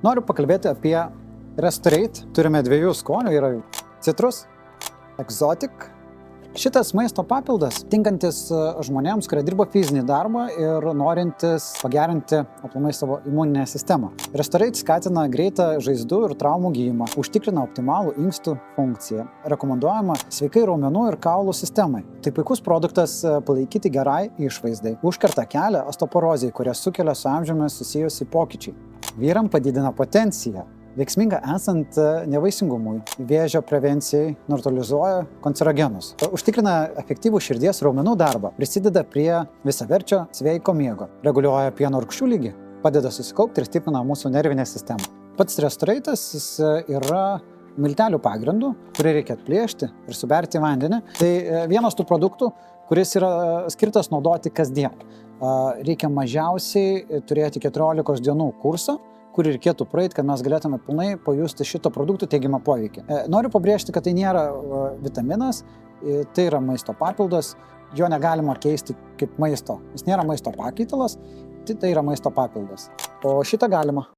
Noriu pakalbėti apie Restorate. Turime dviejų skonių, yra citrus, exotic. Šitas maisto papildas tinkantis žmonėms, kurie dirba fizinį darbą ir norintis pagerinti aplamai savo imuninę sistemą. Restorate skatina greitą žaizdų ir traumų gijimą, užtikrina optimalų inkstų funkciją, rekomenduojama sveikai raumenų ir kaulų sistemai. Tai puikus produktas palaikyti gerai išvaizdai, užkerta kelią osteoporozei, kurie sukelia su amžiumi susijusi pokyčiai. Vyram padidina potenciją. Veiksminga esant nevaisingumui, vėžio prevencijai, neutralizuoja kancerogenus. Užtikrina efektyvų širdies raumenų darbą, prisideda prie visaverčio sveiko miego, reguliuoja pieno rūgščių lygį, padeda susikaupti ir stiprina mūsų nervinę sistemą. Pats Restorate'as yra miltelių pagrindų, kurį reikia atplėšti ir suberti į vandenį. Tai vienas tų produktų, kuris yra skirtas naudoti kasdien. Reikia mažiausiai turėti 14 dienų kursą, kurį reikėtų praeiti, kad mes galėtume pilnai pajusti šito produktų teigiamą poveikį. Noriu pabrėžti, kad tai nėra vitaminas, tai yra maisto papildas, jo negalima keisti kaip maisto. Jis nėra maisto pakaitalas, tai yra maisto papildas. O šitą galima.